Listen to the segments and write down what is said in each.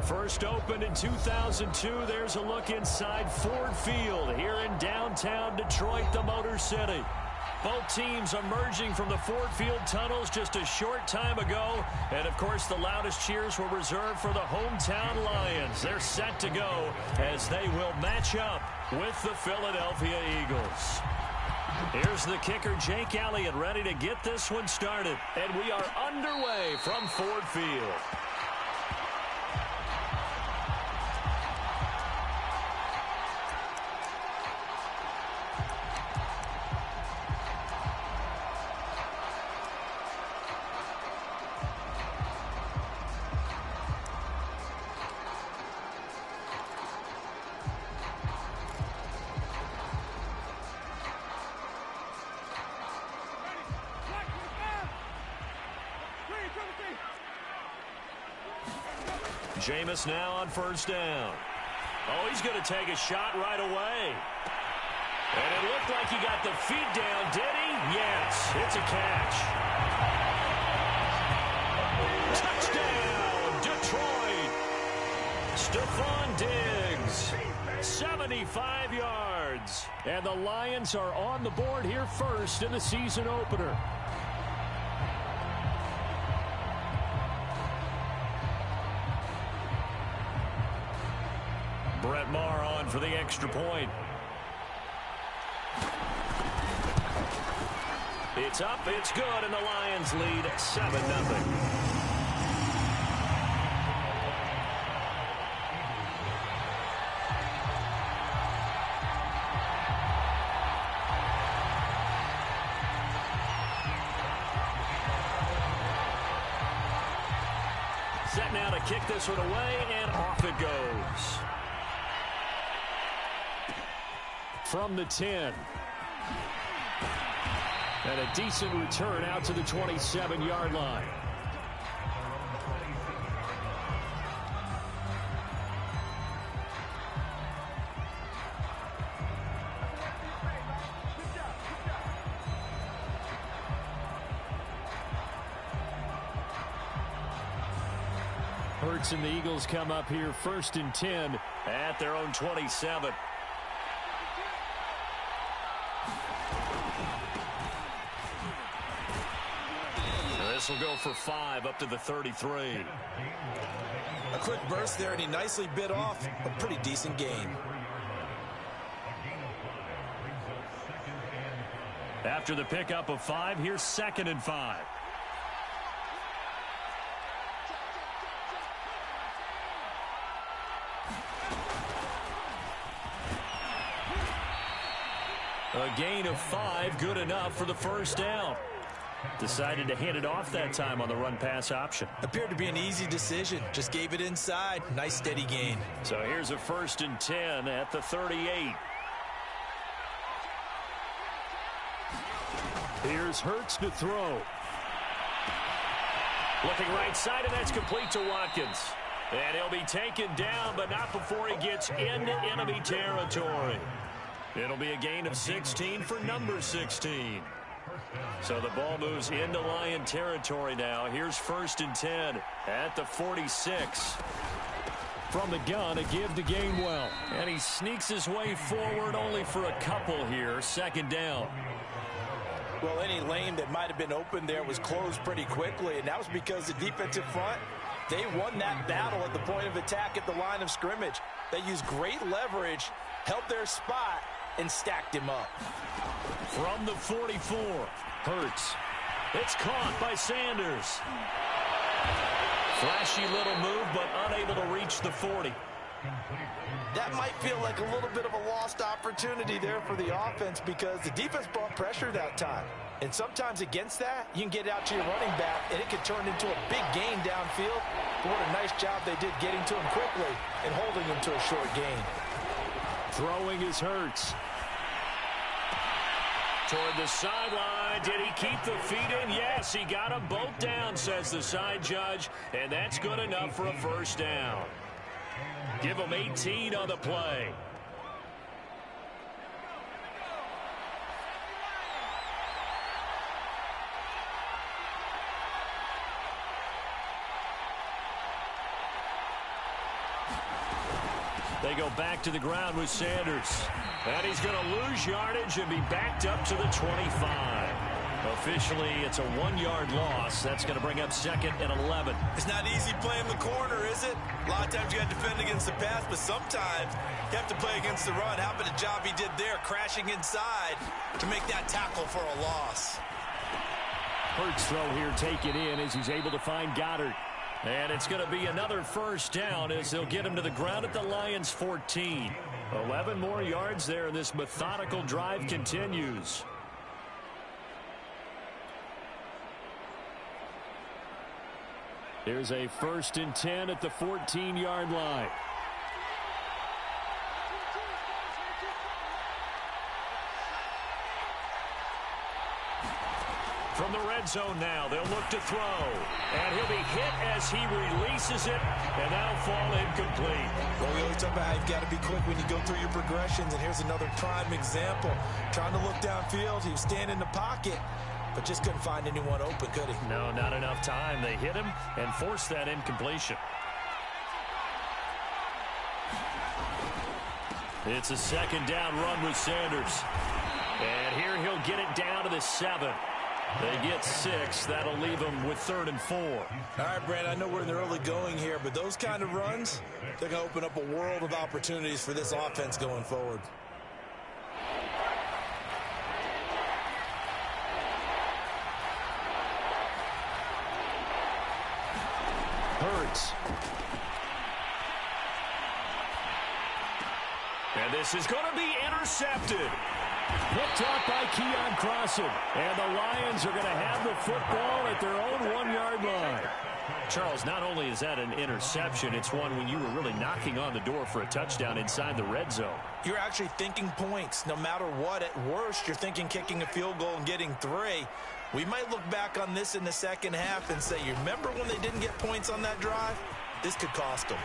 First opened in 2002, there's a look inside Ford Field here in downtown Detroit, the Motor City. Both teams emerging from the Ford Field tunnels just a short time ago. And, of course, the loudest cheers were reserved for the hometown Lions. They're set to go as they will match up with the Philadelphia Eagles. Here's the kicker, Jake Elliott, ready to get this one started. And we are underway from Ford Field. Jameis now on first down. Oh, he's going to take a shot right away. And it looked like he got the feet down, did he? Yes, it's a catch. Touchdown, Detroit. Stephon Diggs, 75 yards. And the Lions are on the board here first in the season opener. Brett Maher on for the extra point. It's up, it's good, and the Lions lead 7-0. Set now to kick this one away, and off it goes. From the 10. And a decent return out to the 27-yard line. Hurts and the Eagles come up here first and 10 at their own 27. This will go for 5 up to the 33. A quick burst there, and he nicely bit off a pretty decent gain. After the pickup of 5, here's 2nd and 5. A gain of 5, good enough for the first down. Decided to hand it off that time on the run-pass option. Appeared to be an easy decision. Just gave it inside. Nice, steady gain. So here's a 1st and 10 at the 38. Here's Hurts to throw. Looking right side, and that's complete to Watkins. And he'll be taken down, but not before he gets into enemy territory. It'll be a gain of 16 for number 16. So the ball moves into Lion territory now. Here's 1st and 10 at the 46. From the gun, a give to Gainwell. And he sneaks his way forward only for a couple here. 2nd down. Well, any lane that might have been open there was closed pretty quickly, and that was because the defensive front, they won that battle at the point of attack at the line of scrimmage. They used great leverage, held their spot, and stacked him up. From the 44, Hurts. It's caught by Sanders. Flashy little move, but unable to reach the 40. That might feel like a little bit of a lost opportunity there for the offense because the defense brought pressure that time. And sometimes against that, you can get out to your running back, and it can turn into a big gain downfield. But what a nice job they did getting to him quickly and holding him to a short gain. Throwing is Hurts. Toward the sideline. Did he keep the feet in? Yes, he got them both down, says the side judge. And that's good enough for a 1st down. Give him 18 on the play. They go back to the ground with Sanders. And he's going to lose yardage and be backed up to the 25. Officially, it's a 1-yard loss. That's going to bring up 2nd and 11. It's not easy playing the corner, is it? A lot of times you got to defend against the pass, but sometimes you have to play against the run. How about the job he did there, crashing inside to make that tackle for a loss? Hurts throw here taken in as he's able to find Goddard. And it's going to be another first down as they'll get him to the ground at the Lions' 14. 11 more yards there, and this methodical drive continues. Here's a 1st and 10 at the 14-yard line. From the red zone now, they'll look to throw. And he'll be hit as he releases it, and that'll fall incomplete. Well, we always talk about how you've got to be quick when you go through your progressions, and here's another prime example. Trying to look downfield, he was standing in the pocket, but just couldn't find anyone open, could he? No, not enough time. They hit him and forced that incompletion. It's a 2nd down run with Sanders. And here he'll get it down to the 7. They get 6. That'll leave them with 3rd and 4. All right, Brad, I know we're in the early going here, but those kind of runs, they're going to open up a world of opportunities for this offense going forward. Hurts. And this is going to be intercepted. Picked off by Keon Crossan. And the Lions are going to have the football at their own 1-yard line. Charles, not only is that an interception, it's one when you were really knocking on the door for a touchdown inside the red zone. You're actually thinking points. No matter what, at worst, you're thinking kicking a field goal and getting 3. We might look back on this in the second half and say, you remember when they didn't get points on that drive? This could cost them.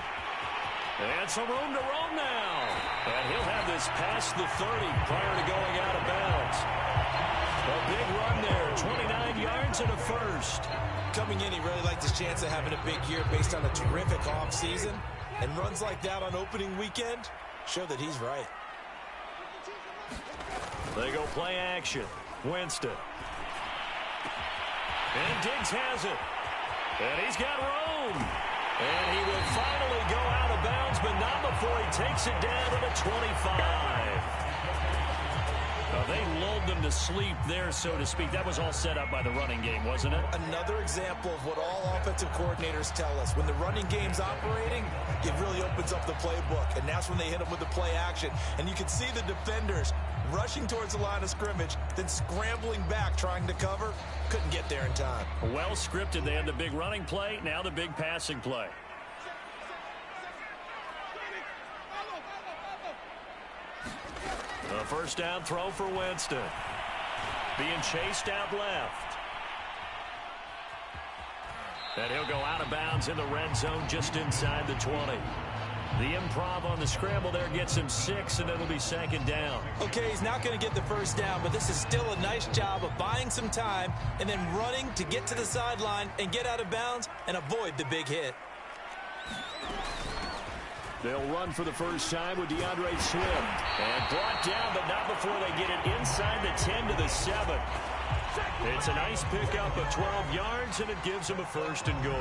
And some room to roam now. And he'll have this past the 30 prior to going out of bounds. A big run there, 29 yards and a first. Coming in, he really liked his chance of having a big year based on a terrific offseason. And runs like that on opening weekend show that he's right. They go play action. Winston. And Diggs has it. And he's got room. And he will finally go out of bounds, but not before he takes it down to the 25. They lulled them to sleep there, so to speak. That was all set up by the running game, wasn't it? Another example of what all offensive coordinators tell us. When the running game's operating, it really opens up the playbook. And that's when they hit them with the play action. And you can see the defenders rushing towards the line of scrimmage, then scrambling back, trying to cover. Couldn't get there in time. Well scripted. They had the big running play, now the big passing play. The first down throw for Winston. Being chased out left. And he'll go out of bounds in the red zone just inside the 20. The improv on the scramble there gets him 6, and it'll be 2nd down. Okay, he's not going to get the first down, but this is still a nice job of buying some time and then running to get to the sideline and get out of bounds and avoid the big hit. They'll run for the first time with DeAndre Swift. And brought down, but not before they get it inside the 10 to the 7. It's a nice pickup of 12 yards, and it gives them a 1st and goal.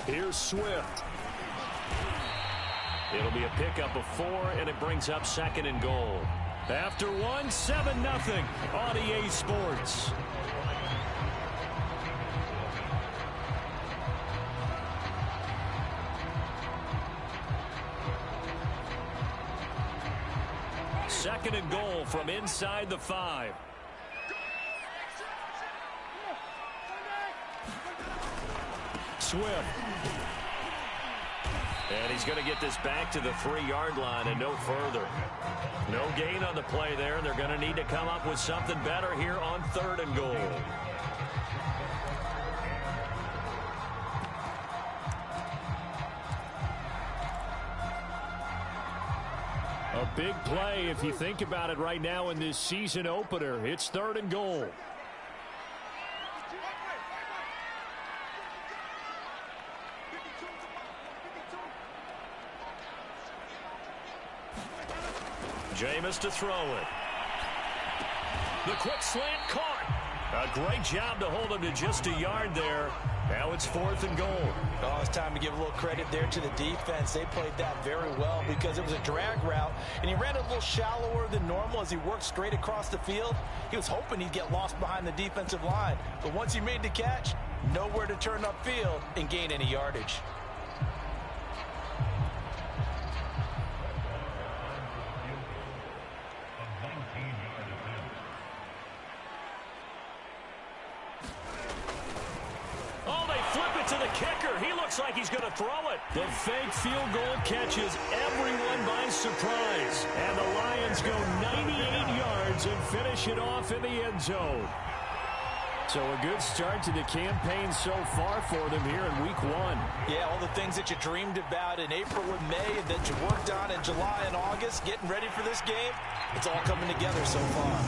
Here's Swift. It'll be a pickup of 4, and it brings up 2nd and goal. After 1, 7-0 on EA Sports. Second and goal from inside the 5. Swift. And he's going to get this back to the 3-yard line and no further. No gain on the play there. They're going to need to come up with something better here on 3rd and goal. A big play if you think about it right now in this season opener. It's 3rd and goal. Jameis to throw it. The quick slant caught. A great job to hold him to just a yard there. Now it's 4th and goal. Oh, it's time to give a little credit there to the defense. They played that very well because it was a drag route, and he ran a little shallower than normal as he worked straight across the field. He was hoping he'd get lost behind the defensive line, but once he made the catch, nowhere to turn upfield and gain any yardage. Like he's going to throw it. The fake field goal catches everyone by surprise. And the Lions go 98 yards and finish it off in the end zone. So a good start to the campaign so far for them here in week 1. Yeah, all the things that you dreamed about in April and May and that you worked on in July and August, getting ready for this game, it's all coming together so far.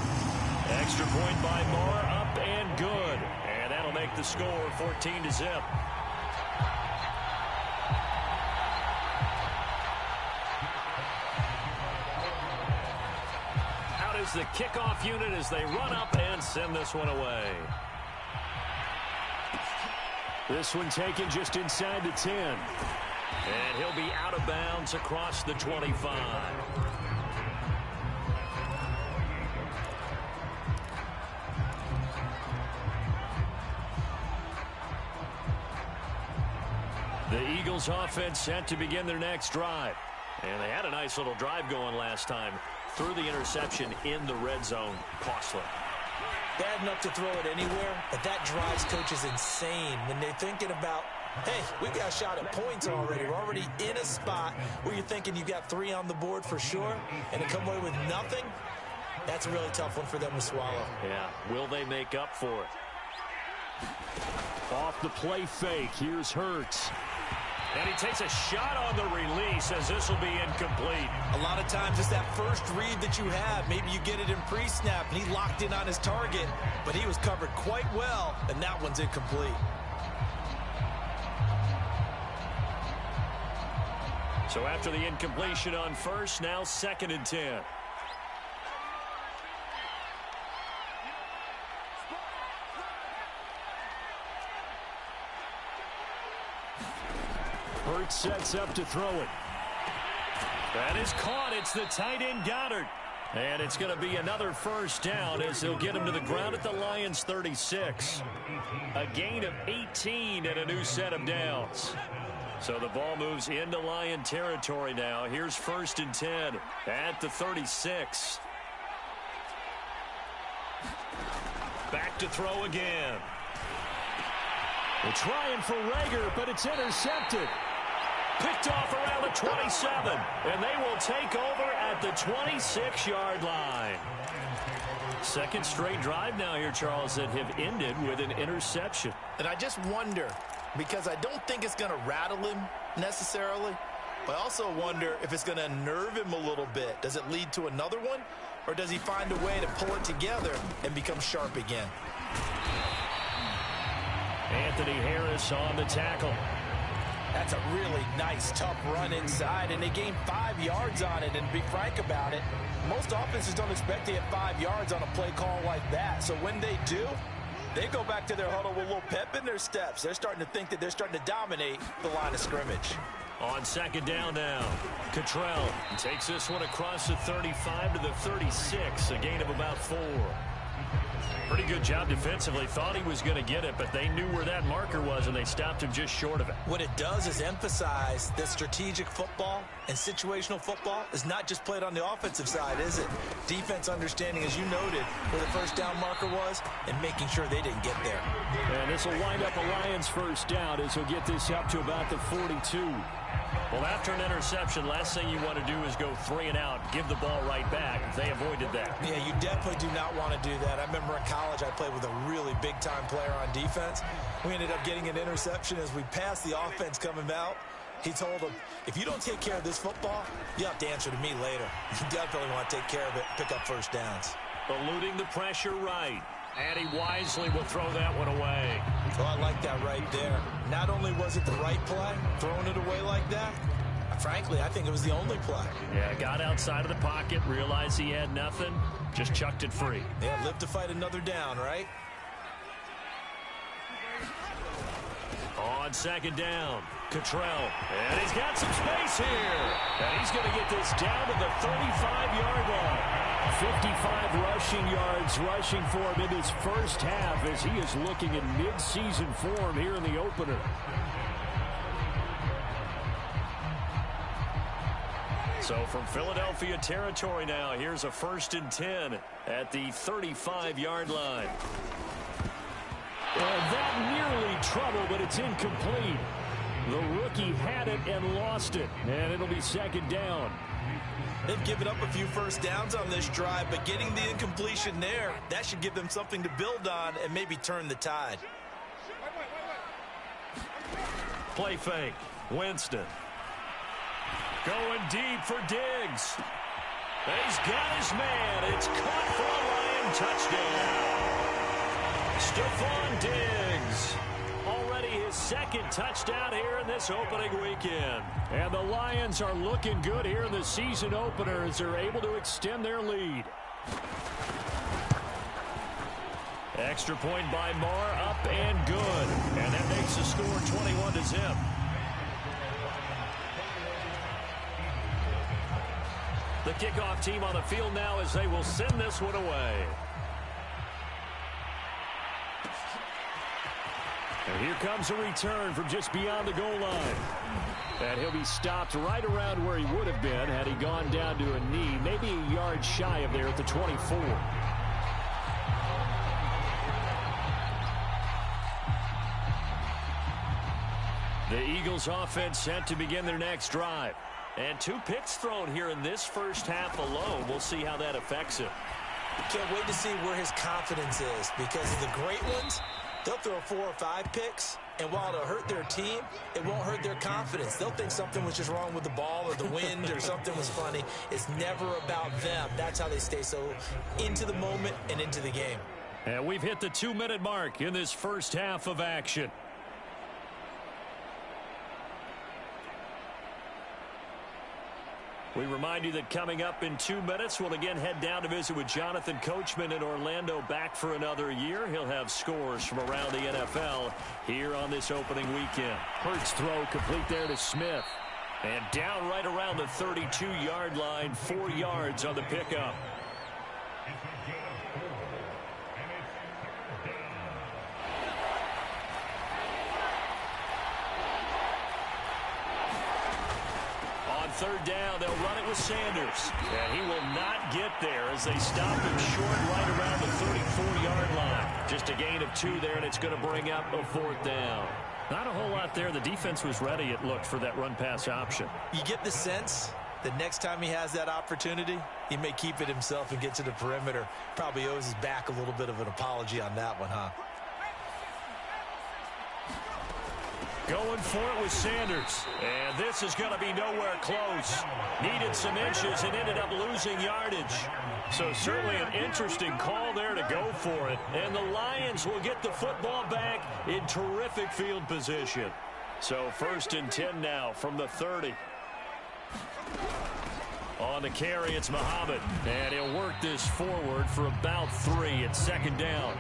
Extra point by Moore, up and good. And that'll make the score 14-0. Is the kickoff unit as they run up and send this one away. This one taken just inside the 10. And he'll be out of bounds across the 25. The Eagles offense set to begin their next drive. And they had a nice little drive going last time. Threw the interception in the red zone. Costly. Bad enough to throw it anywhere, but that drives coaches insane when they're thinking about, hey, we've got a shot at points already. We're already in a spot where you're thinking you got 3 on the board for sure, and to come away with nothing, that's a really tough one for them to swallow. Yeah, will they make up for it? Off the play fake, here's Hurts. And he takes a shot on the release as this will be incomplete. A lot of times it's that first read that you have. Maybe you get it in pre-snap, and he locked in on his target, but he was covered quite well, and that one's incomplete. So after the incompletion on first, now 2nd and 10. Hurts sets up to throw it. That is caught. It's the tight end Goddard. And it's going to be another first down as they'll get him to the ground at the Lions 36. A gain of 18 and a new set of downs. So the ball moves into Lion territory now. Here's 1st and 10 at the 36. Back to throw again. They're trying for Rager, but it's intercepted. Picked off around the 27, and they will take over at the 26-yard line. Second straight drive now here, Charles, that have ended with an interception. And I just wonder, because I don't think it's going to rattle him necessarily, but I also wonder if it's going to unnerve him a little bit. Does it lead to another one, or does he find a way to pull it together and become sharp again? Anthony Harris on the tackle. That's a really nice, tough run inside, and they gained 5 yards on it. And to be frank about it, most offenses don't expect to get 5 yards on a play call like that. So when they do, they go back to their huddle with a little pep in their steps. They're starting to think that they're starting to dominate the line of scrimmage. On 2nd down now, Cottrell takes this one across the 35 to the 36, a gain of about 4. Pretty good job defensively. Thought he was going to get it, but they knew where that marker was, and they stopped him just short of it. What it does is emphasize that strategic football and situational football is not just played on the offensive side, is it? Defense understanding, as you noted, where the first down marker was and making sure they didn't get there. And this will wind up a Lions first down as he'll get this up to about the 42. Well, after an interception, last thing you want to do is go 3 and out, give the ball right back. They avoided that. Yeah, you definitely do not want to do that. I remember in college I played with a really big-time player on defense. We ended up getting an interception as we passed the offense coming out. He told him, if you don't take care of this football, you have to answer to me later. You definitely want to take care of it, pick up first downs. Eluding the pressure right. And he wisely will throw that one away. Oh, I like that right there. Not only was it the right play, throwing it away like that, frankly, I think it was the only play. Yeah, got outside of the pocket, realized he had nothing, just chucked it free. Yeah, live to fight another down, right? On second down, Cottrell. And he's got some space here. And he's going to get this down to the 35-yard line. 55 rushing yards rushing for him in his first half as he is looking in mid-season form here in the opener. So from Philadelphia territory now, here's a 1st and 10 at the 35-yard line. And that nearly trouble, but it's incomplete. The rookie had it and lost it, and it'll be second down. They've given up a few first downs on this drive, but getting the incompletion there, that should give them something to build on and maybe turn the tide. Play fake. Winston. Going deep for Diggs. He's got his man. It's caught for a Lion touchdown. Stephon Diggs. Already his second touchdown here in this opening weekend. And the Lions are looking good here in the season opener as they're able to extend their lead. Extra point by Marr, up and good. And that makes the score 21-0. The kickoff team on the field now as they will send this one away. And here comes a return from just beyond the goal line. And he'll be stopped right around where he would have been had he gone down to a knee, maybe a yard shy of there at the 24. The Eagles offense set to begin their next drive. And 2 picks thrown here in this first half alone. We'll see how that affects him. Can't wait to see where his confidence is, because the great ones, they'll throw 4 or 5 picks, and while it'll hurt their team, it won't hurt their confidence. They'll think something was just wrong with the ball or the wind or something was funny. It's never about them. That's how they stay so into the moment and into the game. And we've hit the 2-minute mark in this first half of action. We remind you that coming up in 2 minutes, we'll again head down to visit with Jonathan Coachman in Orlando, back for another year. He'll have scores from around the NFL here on this opening weekend. Hurts throw complete there to Smith. And down right around the 32-yard line, 4 yards on the pickup. Third down, they'll run it with Sanders. And he will not get there as they stop him short right around the 34-yard line. Just a gain of 2 there, and it's going to bring up a 4th down. Not a whole lot there. The defense was ready, it looked, for that run-pass option. You get the sense that next time he has that opportunity, he may keep it himself and get to the perimeter. Probably owes his back a little bit of an apology on that one, huh? Going for it with Sanders. And this is going to be nowhere close. Needed some inches and ended up losing yardage. So certainly an interesting call there to go for it. And the Lions will get the football back in terrific field position. So 1st and 10 now from the 30. On the carry, it's Muhammad. And he'll work this forward for about 3 at 2nd down.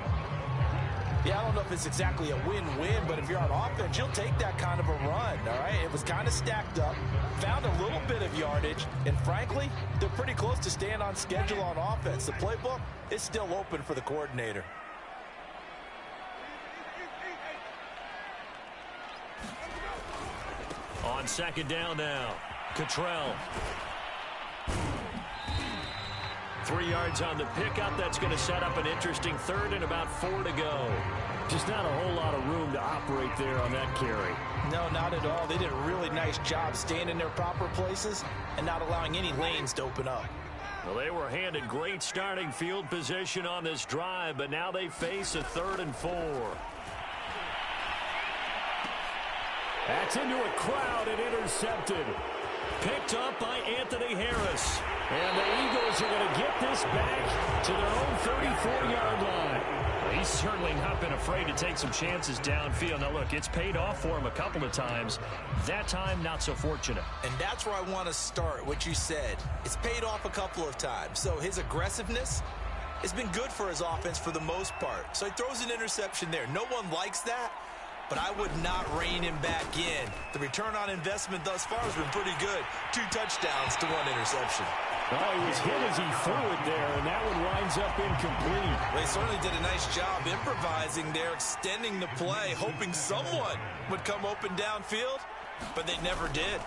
Yeah, I don't know if it's exactly a win-win, but if you're on offense, you'll take that kind of a run, all right? It was kind of stacked up, found a little bit of yardage, and frankly, they're pretty close to staying on schedule on offense. The playbook is still open for the coordinator. On 2nd down now, Cottrell. 3 yards on the pickup. That's going to set up an interesting 3rd and about 4 to go. Just not a whole lot of room to operate there on that carry. No, not at all. They did a really nice job staying in their proper places and not allowing any lanes to open up. Well, they were handed great starting field position on this drive, but now they face a 3rd and 4. That's into a crowd and intercepted. Picked up by Anthony Harris. And the Eagles are going to get this back to their own 34-yard line. He's certainly not been afraid to take some chances downfield. Now, look, it's paid off for him a couple of times. That time, not so fortunate. And that's where I want to start, what you said. It's paid off a couple of times. So his aggressiveness has been good for his offense for the most part. So he throws an interception there. No one likes that, but I would not rein him back in. The return on investment thus far has been pretty good. 2 touchdowns to 1 interception. Oh, he was hit as he threw it there, and that one winds up incomplete. They certainly did a nice job improvising there, extending the play, hoping someone would come open downfield, but they never did.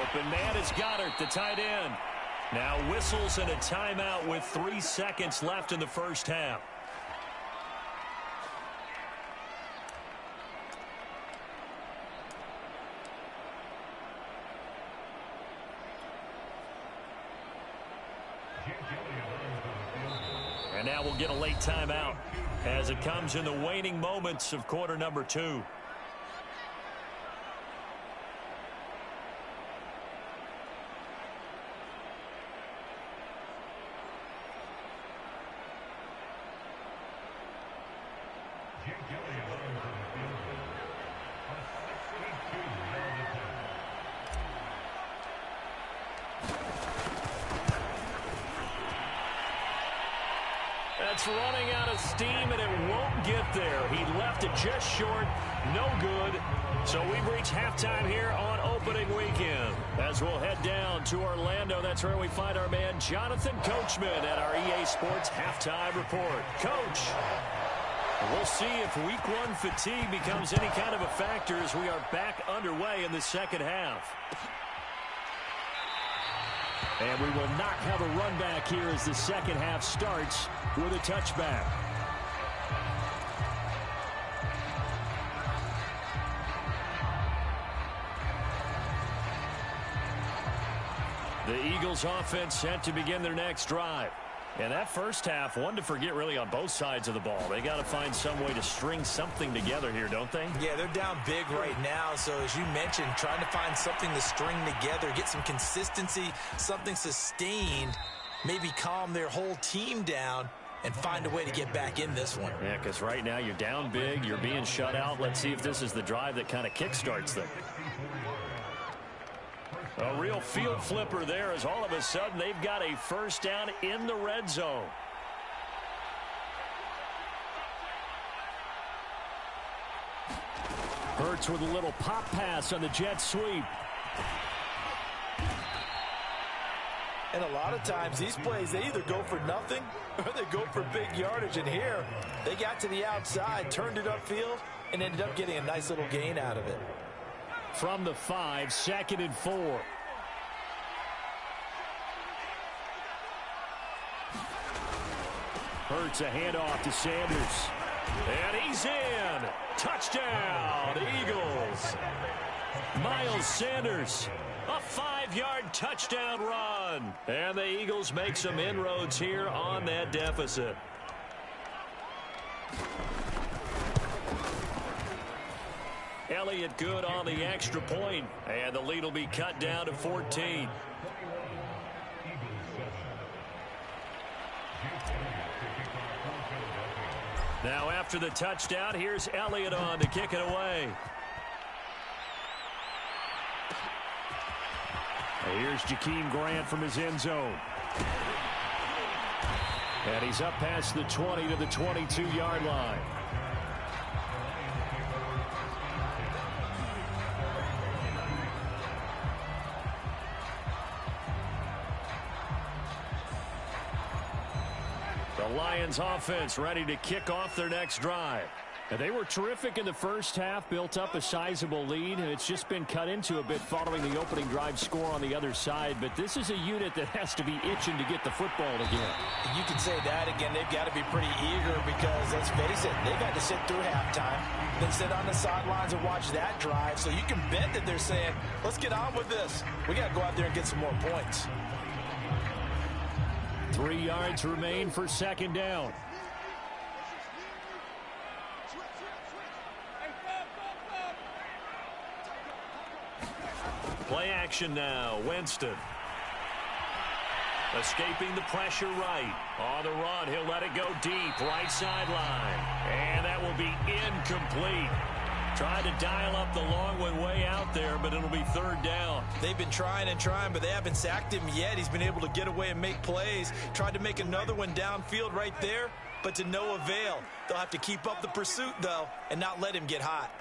Open man is Goddard, the tight end. Now whistles and a timeout with 3 seconds left in the first half. And now we'll get a late timeout as it comes in the waning moments of quarter number 2. That's running out of steam, and it won't get there. He left it just short. No good. So we've reached halftime here on opening weekend. As we'll head down to Orlando, that's where we find our man Jonathan Coachman at our EA Sports Halftime Report. Coach, we'll see if week 1 fatigue becomes any kind of a factor as we are back underway in the second half. And we will not have a run back here as the second half starts with a touchback. The Eagles offense set to begin their next drive. And that first half, one to forget really on both sides of the ball. They got to find some way to string something together here, don't they? Yeah, they're down big right now. So as you mentioned, trying to find something to string together, get some consistency, something sustained, maybe calm their whole team down and find a way to get back in this one. Yeah, because right now you're down big, you're being shut out. Let's see if this is the drive that kind of kickstarts them. A real field flipper there as all of a sudden they've got a first down in the red zone. Hurts with a little pop pass on the jet sweep. And a lot of times these plays, they either go for nothing or they go for big yardage. And here, they got to the outside, turned it upfield, and ended up getting a nice little gain out of it. From the 5, 2nd and 4. Hurts a handoff to Sanders. And he's in. Touchdown, Eagles. Miles Sanders, a 5-yard touchdown run. And the Eagles make some inroads here on that deficit. Elliott good on the extra point, and the lead will be cut down to 14. Now after the touchdown, here's Elliott on to kick it away. Here's Jakeem Grant from his end zone. And he's up past the 20 to the 22-yard line. The Lions offense ready to kick off their next drive. And they were terrific in the first half, built up a sizable lead, and it's just been cut into a bit following the opening drive score on the other side. But this is a unit that has to be itching to get the football again. You can say that again. They've got to be pretty eager because, let's face it, they've had to sit through halftime, then sit on the sidelines and watch that drive. So you can bet that they're saying, let's get on with this. We got to go out there and get some more points. 3 yards remain for second down. Play action now. Winston. Escaping the pressure right. On the run, he'll let it go deep. Right sideline. And that will be incomplete. Tried to dial up the long one way out there, but it'll be third down. They've been trying and trying, but they haven't sacked him yet. He's been able to get away and make plays. Tried to make another one downfield right there, but to no avail. They'll have to keep up the pursuit, though, and not let him get hot.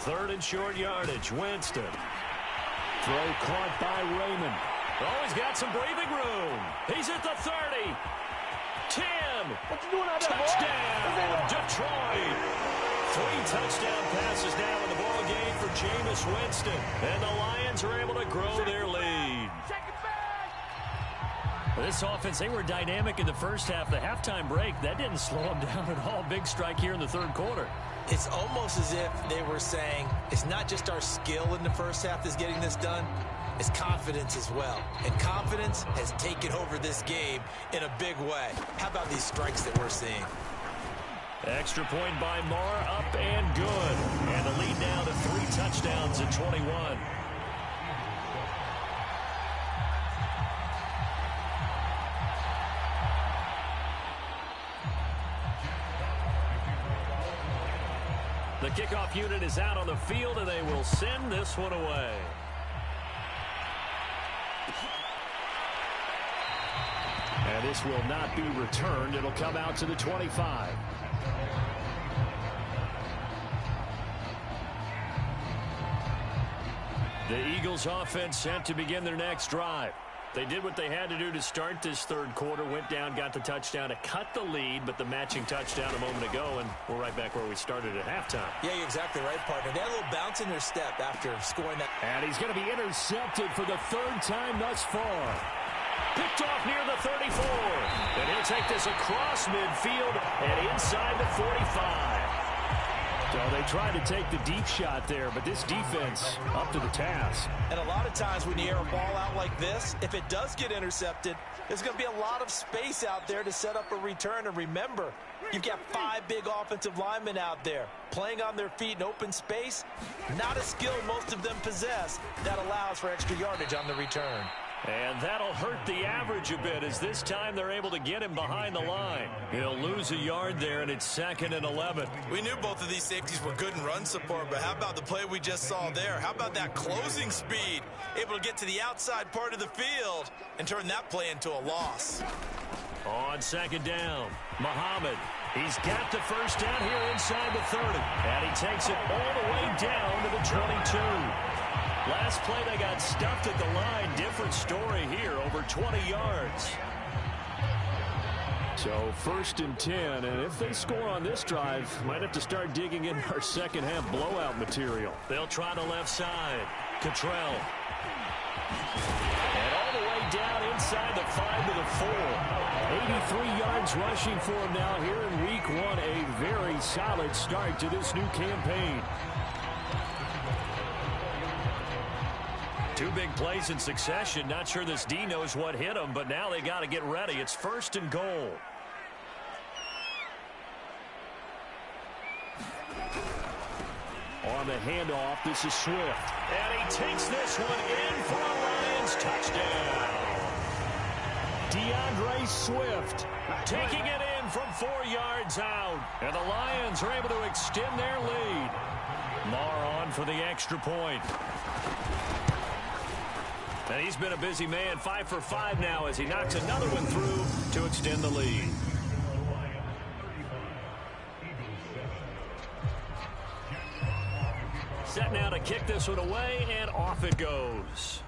Third and short yardage. Winston. Throw caught by Raymond. Oh, he's got some breathing room. He's at the 30. 10. What you doing out there, touchdown, Detroit. 3 touchdown passes now in the ball game for Jameis Winston. And the Lions are able to grow their lead. This offense, they were dynamic in the first half. The halftime break, that didn't slow them down at all. Big strike here in the third quarter. It's almost as if they were saying, it's not just our skill in the first half that's getting this done, it's confidence as well. And confidence has taken over this game in a big way. How about these strikes that we're seeing? Extra point by Marr, up and good. And the lead now to 3 touchdowns at 21. The kickoff unit is out on the field, and they will send this one away. And this will not be returned. It'll come out to the 25. The Eagles offense set to begin their next drive. They did what they had to do to start this third quarter, went down, got the touchdown to cut the lead, but the matching touchdown a moment ago, and we're right back where we started at halftime. Yeah, you're exactly right, partner. They had a little bounce in their step after scoring that. And he's going to be intercepted for the third time thus far. Picked off near the 34. And he'll take this across midfield and inside the 45. So they tried to take the deep shot there, but this defense up to the task. And a lot of times when you air a ball out like this, if it does get intercepted, there's going to be a lot of space out there to set up a return. And remember, you've got 5 big offensive linemen out there playing on their feet in open space. Not a skill most of them possess that allows for extra yardage on the return. And that'll hurt the average a bit, as this time they're able to get him behind the line. He'll lose a yard there, and it's 2nd and 11. We knew both of these safeties were good in run support, but how about the play we just saw there? How about that closing speed? Able to get to the outside part of the field and turn that play into a loss. On 2nd down, Muhammad. He's got the first down here inside the 30. And he takes it all the way down to the 22. Last play, they got stuffed at the line. Different story here, over 20 yards. So 1st and 10, and if they score on this drive, might have to start digging in our second half blowout material. They'll try the left side. Cottrell. And all the way down inside the 5 to the 4. 83 yards rushing for him now here in week 1. A very solid start to this new campaign. 2 big plays in succession. Not sure this D knows what hit him, but now they got to get ready. It's 1st and goal. On the handoff, this is Swift. And he takes this one in for a Lions touchdown. DeAndre Swift taking it in from 4 yards out. And the Lions are able to extend their lead. Marr on for the extra point. And he's been a busy man, 5 for 5 now as he knocks another one through to extend the lead. Set now to kick this one away, and off it goes.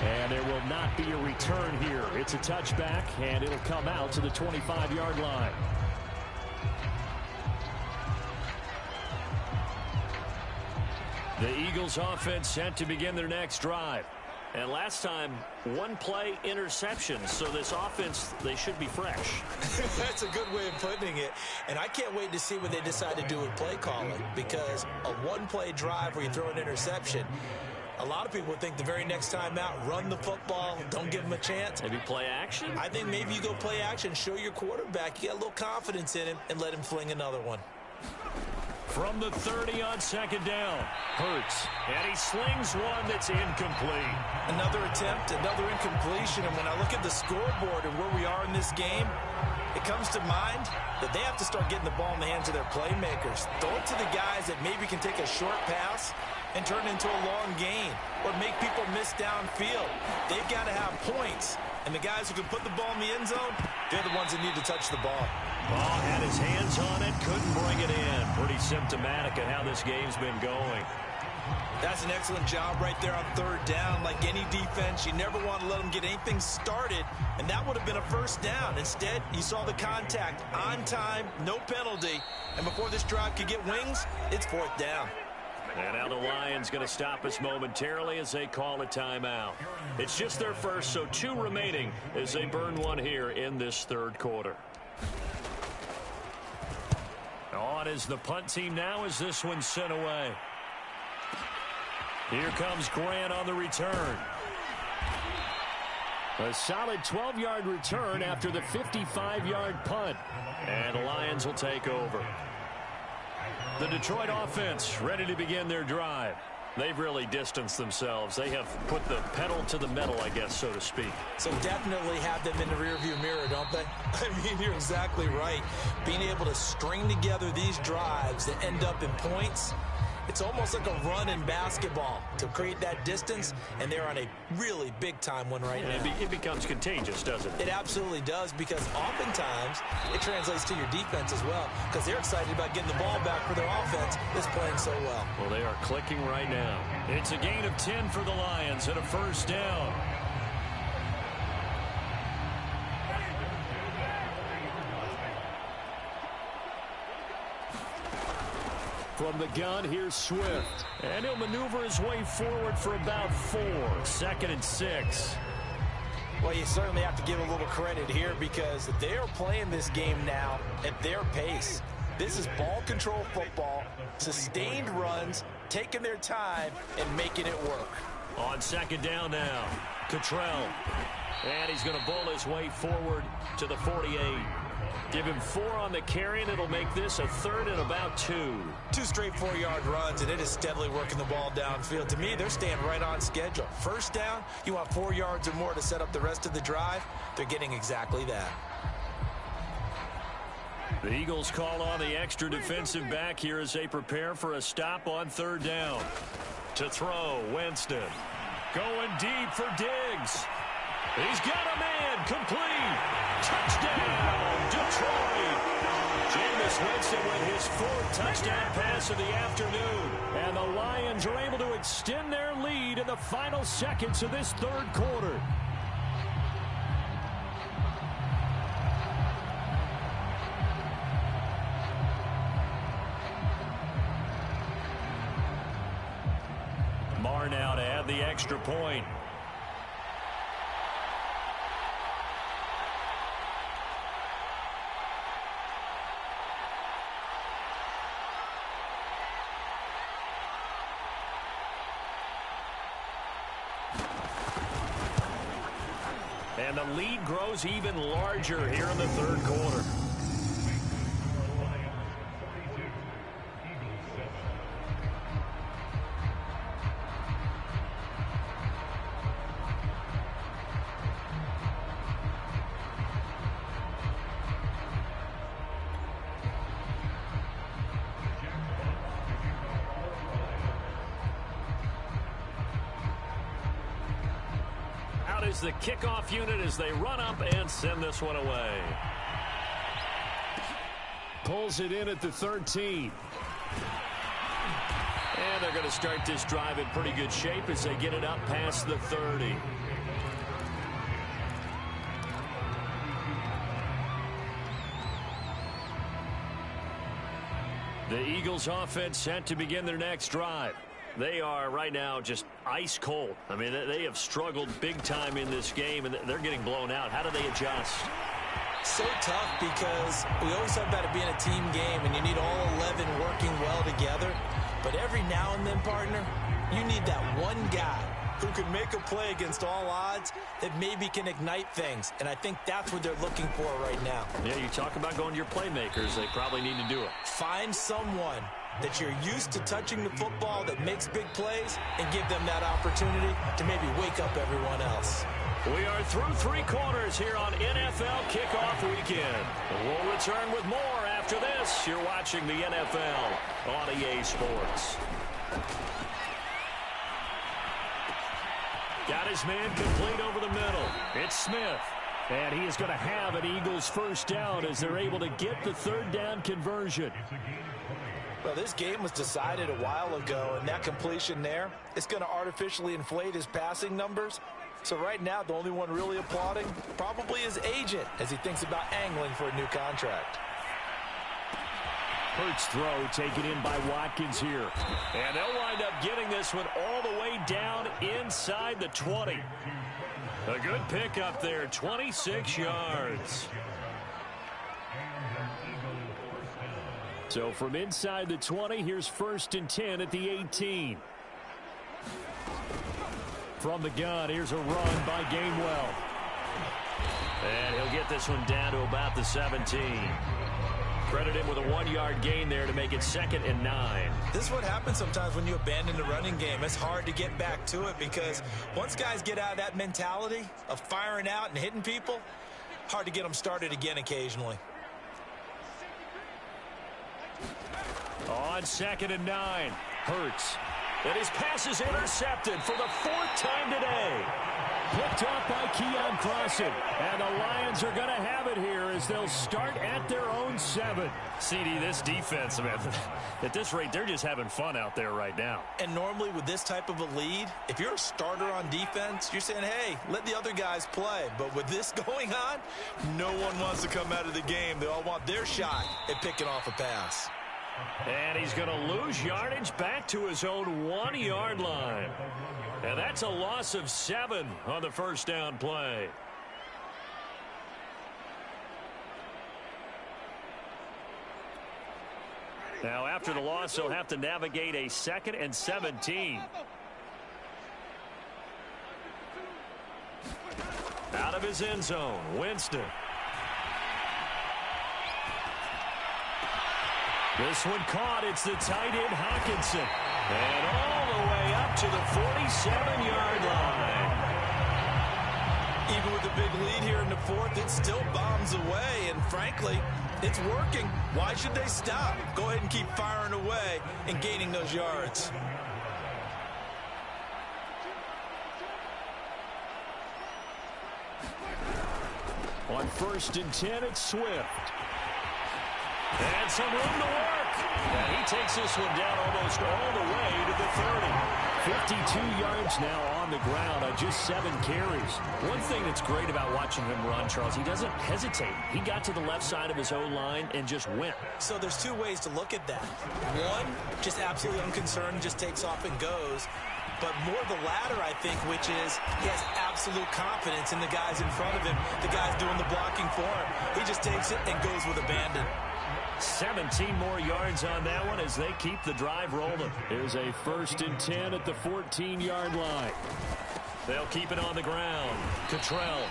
And there will not be a return here. It's a touchback, and it'll come out to the 25-yard line. The Eagles offense set to begin their next drive. And last time, 1-play interception. So this offense, they should be fresh. That's a good way of putting it. And I can't wait to see what they decide to do with play calling. Because a 1-play drive where you throw an interception, A lot of people would think the very next time out, run the football, don't give him a chance. Maybe play action? I think maybe you go play action, show your quarterback you got a little confidence in him, and let him fling another one. From the 30 on second down, Hurts, and he slings one that's incomplete. Another attempt, another incompletion, and when I look at the scoreboard and where we are in this game, it comes to mind that they have to start getting the ball in the hands of their playmakers. Throw it to the guys that maybe can take a short pass and turn it into a long gain or make people miss downfield. They've got to have points, and the guys who can put the ball in the end zone, they're the ones that need to touch the ball. Ball had his hands on it, couldn't bring it in. Pretty symptomatic of how this game's been going. That's an excellent job right there on third down. Like any defense, you never want to let them get anything started, and that would have been a first down. Instead, you saw the contact on time, no penalty, and before this drive could get wings, it's fourth down. And now the Lions going to stop us momentarily as they call a timeout. It's just their first, so 2 remaining as they burn one here in this third quarter. On is the punt team now as this one's sent away. Here comes Grant on the return. A solid 12-yard return after the 55-yard punt. And the Lions will take over. The Detroit offense ready to begin their drive. They've really distanced themselves. They have put the pedal to the metal, I guess, so to speak. So definitely have them in the rearview mirror, don't they? I mean, you're exactly right. Being able to string together these drives that end up in points, it's almost like a run in basketball to create that distance, and they're on a really big-time one right now. It becomes contagious, doesn't it? It absolutely does, because oftentimes it translates to your defense as well, because they're excited about getting the ball back for their offense that's playing so well. Well, they are clicking right now. It's a gain of 10 for the Lions and a first down. From the gun, here's Swift. And he'll maneuver his way forward for about 4. 2nd and 6. Well, you certainly have to give a little credit here because they are playing this game now at their pace. This is ball control football, sustained runs, taking their time, and making it work. On second down now, Cottrell. And he's going to bowl his way forward to the 48. Give him 4 on the carry, and it'll make this a 3rd and about 2. 2 straight 4-yard runs, and it is steadily working the ball downfield. To me, they're staying right on schedule. First down, you want 4 yards or more to set up the rest of the drive. They're getting exactly that. The Eagles call on the extra defensive back here as they prepare for a stop on 3rd down. To throw, Winston. Going deep for Diggs. He's got a man, complete. Touchdown, Detroit. Jameis Winston with his 4th touchdown pass of the afternoon. And the Lions are able to extend their lead in the final seconds of this third quarter. Marr now to add the extra point. And the lead grows even larger here in the third quarter. Is the kickoff unit as they run up and send this one away. Pulls it in at the 13. And they're going to start this drive in pretty good shape as they get it up past the 30. The Eagles offense set to begin their next drive. They are right now just ice cold. I mean, they have struggled big time in this game, and they're getting blown out. How do they adjust? So tough because we always talk about it being a team game, and you need all 11 working well together. But every now and then, partner, You need that one guy who can make a play against all odds that maybe can ignite things. And I think that's what they're looking for right now. Yeah, you talk about going to your playmakers. They probably need to do it. Find someone that you're used to touching the football that makes big plays and give them that opportunity to maybe wake up everyone else. We are through 3 quarters here on NFL Kickoff Weekend. We'll return with more after this. You're watching the NFL on EA Sports. Got his man complete over the middle. It's Smith. And he is going to have an Eagles first down as they're able to get the 3rd down conversion. Well, this game was decided a while ago, and that completion there, it's going to artificially inflate his passing numbers. So right now, the only one really applauding probably his agent as he thinks about angling for a new contract. Hurts throw taken in by Watkins here. And they'll wind up getting this one all the way down inside the 20. A good pick up there, 26 yards. So from inside the 20, here's 1st and 10 at the 18. From the gun, here's a run by Gainwell. And he'll get this one down to about the 17. Credit him with a 1-yard gain there to make it 2nd and 9. This is what happens sometimes when you abandon the running game. It's hard to get back to it because once guys get out of that mentality of firing out and hitting people, hard to get them started again occasionally. On 2nd and 9, Hurts. And his pass is intercepted for the 4th time today. Picked off by Keon Clausen. And the Lions are going to have it here as they'll start at their own 7. CD, this defense, man, at this rate, they're just having fun out there right now. And normally with this type of a lead, if you're a starter on defense, you're saying, hey, let the other guys play. But with this going on, no one wants to come out of the game. They all want their shot at picking off a pass. And he's going to lose yardage back to his own 1-yard line. And that's a loss of 7 on the first down play. Now, after the loss, he'll have to navigate a 2nd and 17. Out of his end zone, Winston. This one caught. It's the tight end, Hawkinson. And all the way up to the 47-yard line. Even with a big lead here in the 4th, it still bombs away. And frankly, it's working. Why should they stop? Go ahead and keep firing away and gaining those yards. On 1st and 10, it's Swift. And some room to work. And he takes this one down almost all the way to the 30. 52 yards now on the ground on just 7 carries. One thing that's great about watching him run, Charles, he doesn't hesitate. He got to the left side of his O-line and just went. So there's 2 ways to look at that. One, just absolutely unconcerned, just takes off and goes. But more the latter, I think, which is he has absolute confidence in the guys in front of him, the guys doing the blocking for him. He just takes it and goes with abandon. 17 more yards on that one as they keep the drive rolling. Here's a 1st and 10 at the 14-yard line. They'll keep it on the ground. Cottrell.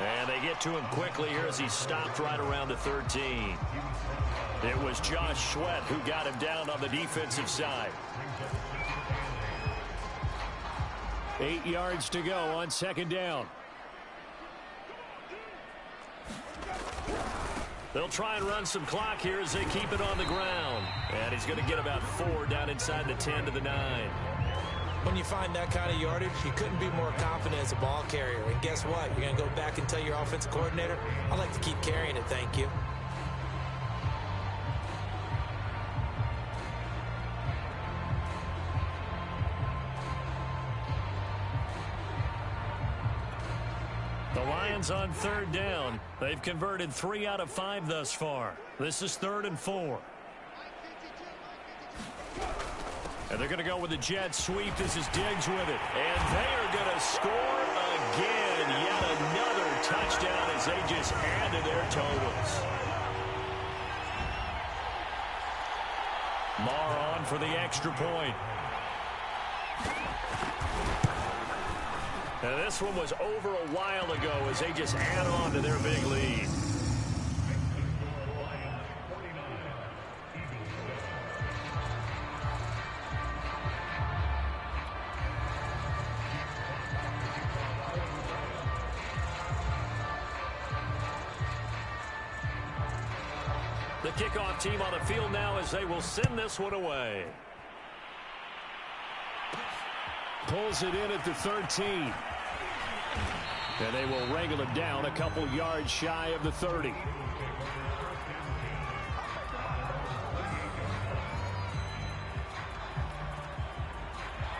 And they get to him quickly here as he stopped right around the 13. It was Josh Sweat who got him down on the defensive side. 8 yards to go on 2nd down. They'll try and run some clock here as they keep it on the ground. And he's going to get about 4 down inside the 10 to the 9. When you find that kind of yardage, you couldn't be more confident as a ball carrier. And guess what? You're going to go back and tell your offensive coordinator, I'd like to keep carrying it, thank you. The Lions on 3rd down. They've converted 3 out of 5 thus far. This is 3rd and 4. And they're going to go with the jet sweep. This is Diggs with it. And they are going to score again. Yet another touchdown as they just add to their totals. Marr on for the extra point. And this one was over a while ago as they just add on to their big lead. The kickoff team on the field now as they will send this one away. Pulls it in at the 13. And they will wrangle it down a couple yards shy of the 30.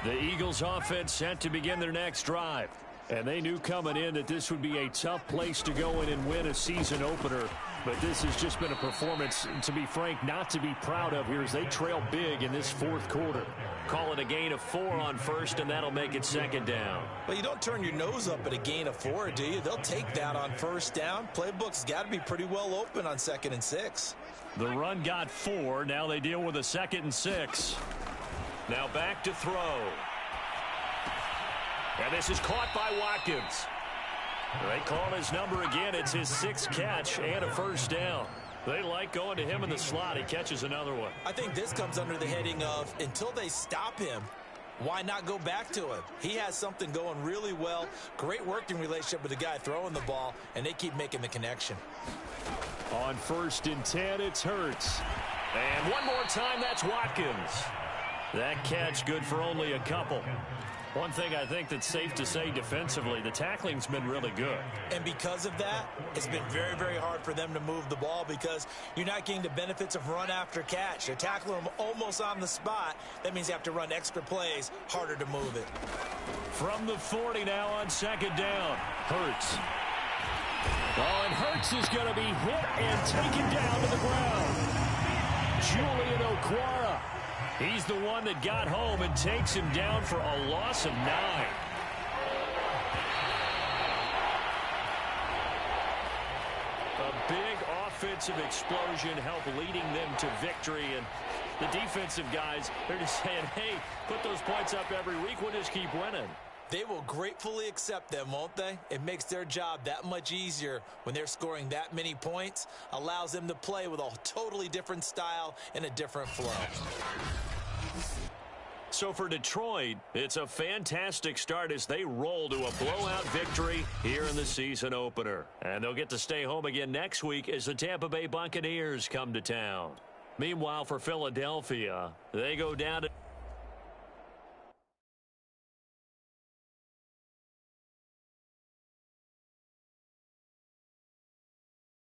The Eagles offense set to begin their next drive. And they knew coming in that this would be a tough place to go in and win a season opener. But this has just been a performance, to be frank, not to be proud of here as they trail big in this fourth quarter. Call it a gain of 4 on first, and that'll make it second down. Well, you don't turn your nose up at a gain of 4, do you? They'll take that on first down. Playbook's got to be pretty well open on 2nd and 6. The run got 4. Now they deal with a 2nd and 6. Now back to throw. And this is caught by Watkins. They call his number again. It's his 6th catch and a first down. They like going to him in the slot. He catches another one. I think this comes under the heading of until they stop him, why not go back to him? He has something going really well. Great working relationship with the guy throwing the ball, and they keep making the connection. On 1st and 10, it's Hurts. And one more time, that's Watkins. That catch good for only a couple. One thing I think that's safe to say defensively, the tackling's been really good. And because of that, it's been very, very hard for them to move the ball because you're not getting the benefits of run after catch. They're tackling them almost on the spot. That means you have to run extra plays, harder to move it. From the 40 now on 2nd down, Hurts. Oh, and Hurts is going to be hit and taken down to the ground. Julian Okwara. He's the one that got home and takes him down for a loss of 9. A big offensive explosion helped leading them to victory. And the defensive guys, they're just saying, hey, put those points up every week. We'll just keep winning. They will gratefully accept them, won't they? It makes their job that much easier when they're scoring that many points. Allows them to play with a totally different style and a different flow. So for Detroit, it's a fantastic start as they roll to a blowout victory here in the season opener. And they'll get to stay home again next week as the Tampa Bay Buccaneers come to town. Meanwhile, for Philadelphia, they go down to